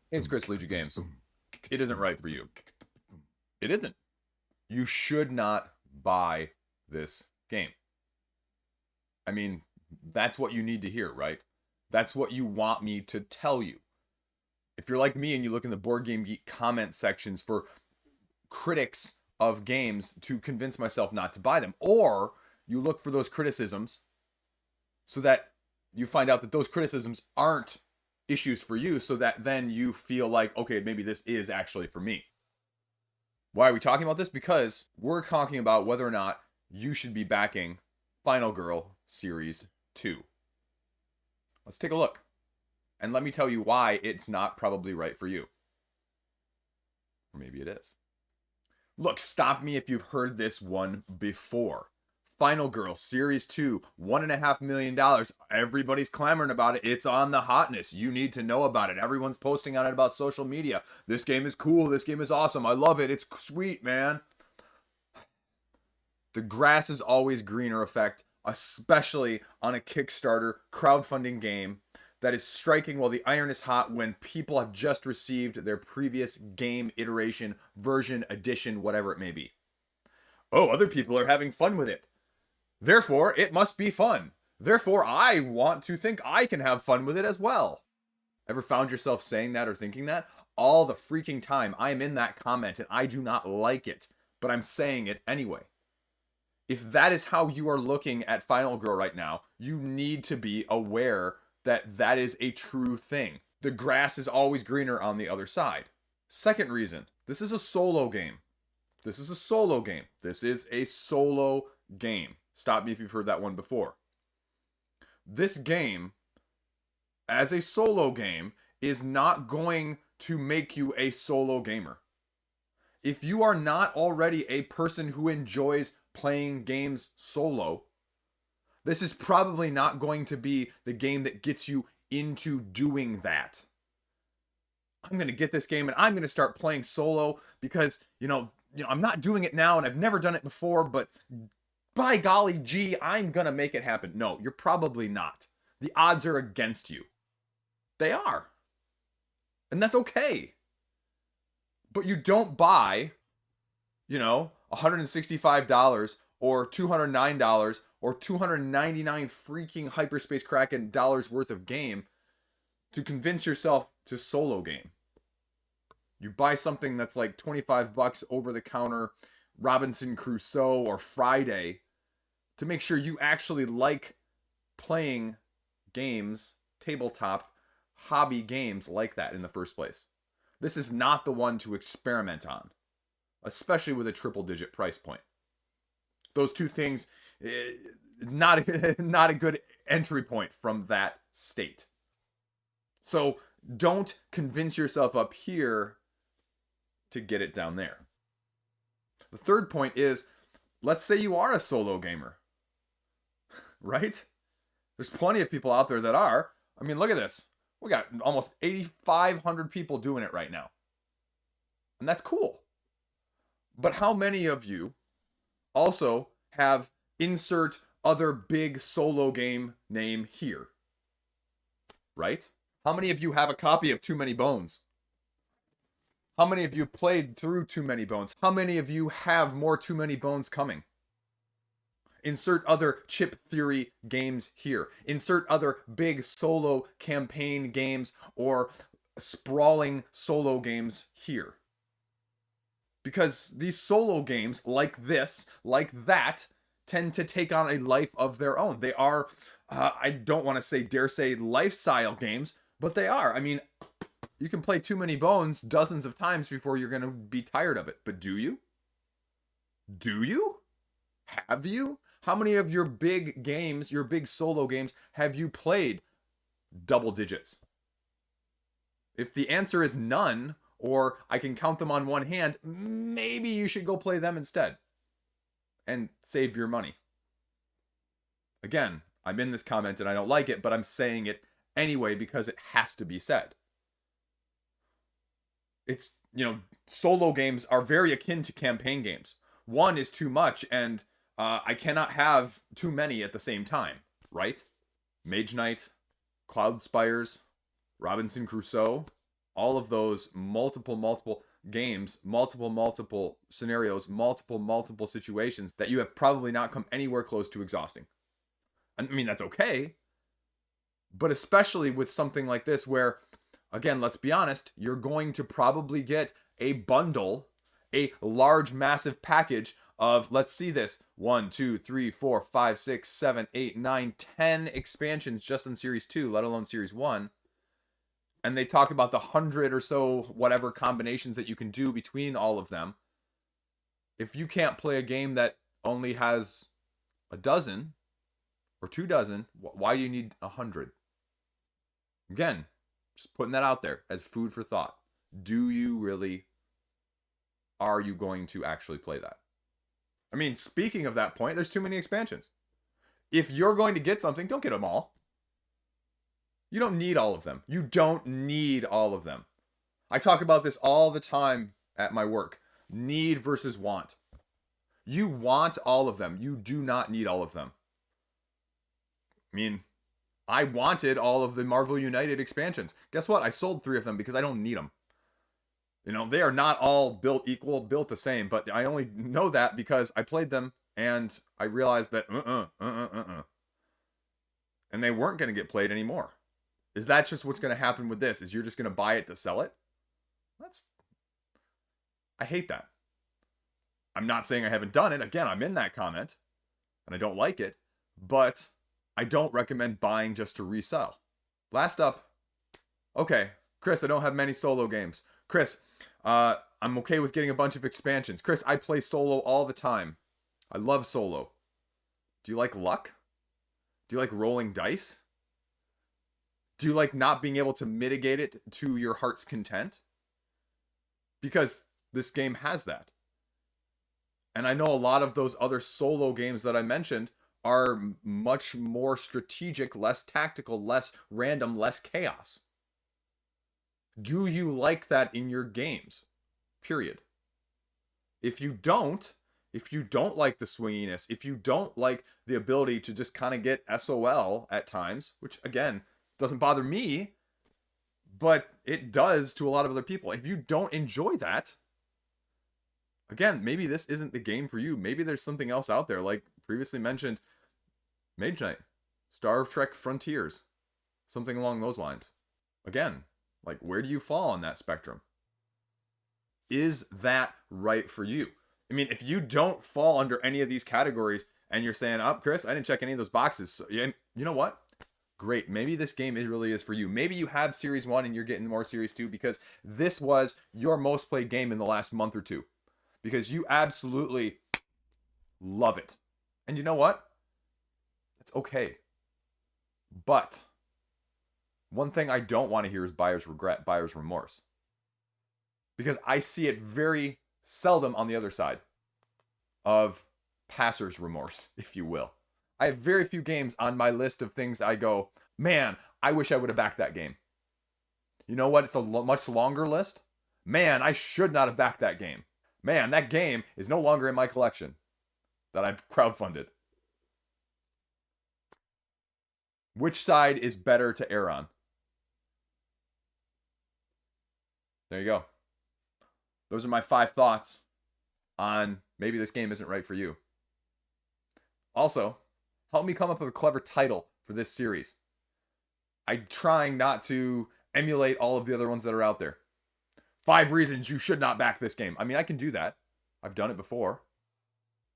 Hey, it's Chris, Liege Games. It isn't right for you. It isn't. You should not buy this game. I mean, that's what you need to hear, right? That's what you want me to tell you. If you're like me and you look in the Board Game Geek comment sections for critics of games to convince myself not to buy them, or you look for those criticisms so that you find out that those criticisms aren't issues for you, so that then you feel like, okay, maybe this is actually for me. Why are we talking about this? Because we're talking about whether or not you should be backing Final Girl Series 2. Let's take a look. And let me tell you why it's not probably right for you. Or maybe it is. Look, stop me if you've heard this one before. Final Girl Series 2, $1.5 million. Everybody's clamoring about it. It's on the hotness. You need to know about it. Everyone's posting on it about social media. This game is cool. This game is awesome. I love it. It's sweet, man. The grass is always greener effect, especially on a Kickstarter crowdfunding game that is striking while the iron is hot when people have just received their previous game iteration, version, edition, whatever it may be. Oh, other people are having fun with it. Therefore, it must be fun. Therefore, I want to think I can have fun with it as well. Ever found yourself saying that or thinking that? All the freaking time I am in that comment and I do not like it, but I'm saying it anyway. If that is how you are looking at Final Girl right now, you need to be aware that that is a true thing. The grass is always greener on the other side. Second reason, this is a solo game. This is a solo game. This is a solo game. Stop me if you've heard that one before. This game, as a solo game, is not going to make you a solo gamer. If you are not already a person who enjoys playing games solo, this is probably not going to be the game that gets you into doing that. I'm going to get this game and I'm going to start playing solo because, I'm not doing it now and I've never done it before, but by golly gee, I'm going to make it happen. No, you're probably not. The odds are against you. They are. And that's okay. But you don't buy, $165 or $209 or 299 freaking Hyperspace Kraken dollars worth of game to convince yourself to solo game. You buy something that's like $25 over the counter, Robinson Crusoe or Friday, to make sure you actually like playing games, tabletop, hobby games like that in the first place. This is not the one to experiment on, especially with a triple digit price point. Those two things, not a good entry point from that state. So don't convince yourself up here to get it down there. The third point is, let's say you are a solo gamer, right? There's plenty of people out there that are. I mean, look at this. We got almost 8,500 people doing it right now. And that's cool. But how many of you also have insert other big solo game name here? Right? How many of you have a copy of Too Many Bones? How many of you played through Too Many Bones? How many of you have more Too Many Bones coming? Insert other chip theory games here. Insert other big solo campaign games or sprawling solo games here. Because these solo games, like this, like that, tend to take on a life of their own. They are, I don't want to dare say lifestyle games, but they are. I mean, you can play Too Many Bones dozens of times before you're going to be tired of it. But do you? Do you? Have you? How many of your big games, your big solo games, have you played double digits? If the answer is none, or I can count them on one hand, maybe you should go play them instead and save your money. Again, I'm in this comment and I don't like it, but I'm saying it anyway because it has to be said. It's, solo games are very akin to campaign games. One is too much and I cannot have too many at the same time, right? Mage Knight, Cloud Spires, Robinson Crusoe, all of those multiple games, multiple scenarios, multiple situations that you have probably not come anywhere close to exhausting. I mean, that's okay. But especially with something like this where, again, let's be honest, you're going to probably get a bundle, a large, massive package of, let's see this, 1, 2, 3, 4, 5, 6, 7, 8, 9, 10 expansions just in Series 2, let alone Series 1. And they talk about the 100 or so whatever combinations that you can do between all of them. If you can't play a game that only has a dozen or 2 dozen, why do you need 100? Again, just putting that out there as food for thought. Do you really? Are you going to actually play that? I mean, speaking of that point, there's too many expansions. If you're going to get something, don't get them all. You don't need all of them. You don't need all of them. I talk about this all the time at my work. Need versus want. You want all of them. You do not need all of them. I mean, I wanted all of the Marvel United expansions. Guess what? I sold 3 of them because I don't need them. You know, they are not all built equal, built the same, but I only know that because I played them and I realized that and they weren't going to get played anymore. Is that just what's going to happen with this? Is you're just going to buy it to sell it? I hate that. I'm not saying I haven't done it. Again, I'm in that comment and I don't like it, but I don't recommend buying just to resell. Last up, okay, Chris, I don't have many solo games. Chris, I'm okay with getting a bunch of expansions. Chris, I play solo all the time. I love solo. Do you like luck? Do you like rolling dice? Do you like not being able to mitigate it to your heart's content? Because this game has that. And I know a lot of those other solo games that I mentioned are much more strategic, less tactical, less random, less chaos. Do you like that in your games? Period. If you don't like the swinginess, if you don't like the ability to just kind of get SOL at times, which again, doesn't bother me, but it does to a lot of other people. If you don't enjoy that, again, maybe this isn't the game for you. Maybe there's something else out there, like previously mentioned, Mage Knight, Star Trek Frontiers, something along those lines. Again, like, where do you fall on that spectrum? Is that right for you? I mean, if you don't fall under any of these categories and you're saying, oh, Chris, I didn't check any of those boxes. So, you know what? Great. Maybe this game really is for you. Maybe you have Series 1 and you're getting more Series 2 because this was your most played game in the last month or two. Because you absolutely love it. And you know what? It's okay. But one thing I don't want to hear is buyer's regret, buyer's remorse. Because I see it very seldom on the other side of passer's remorse, if you will. I have very few games on my list of things I go, man, I wish I would have backed that game. You know what? It's a much longer list. Man, I should not have backed that game. Man, that game is no longer in my collection that I crowdfunded. Which side is better to err on? There you go. Those are my 5 thoughts on maybe this game isn't right for you. Also, help me come up with a clever title for this series. I'm trying not to emulate all of the other ones that are out there. 5 reasons you should not back this game. I mean, I can do that. I've done it before.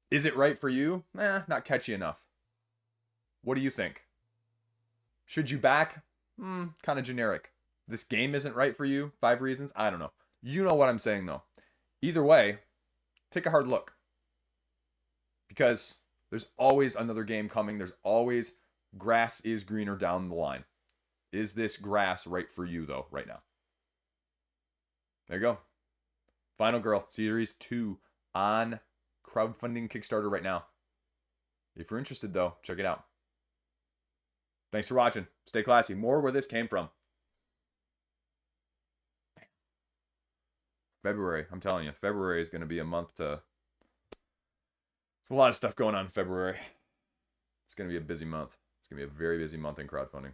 Is it right for you? Not catchy enough. What do you think? Should you back? Kind of generic. This game isn't right for you? 5 reasons? I don't know. You know what I'm saying, though. Either way, take a hard look. Because there's always another game coming. There's always grass is greener down the line. Is this grass right for you, though, right now? There you go. Final Girl Series 2 on crowdfunding Kickstarter right now. If you're interested, though, check it out. Thanks for watching. Stay classy. More where this came from. February, I'm telling you, February is going to be a month to... There's a lot of stuff going on in February. It's going to be a busy month. It's going to be a very busy month in crowdfunding.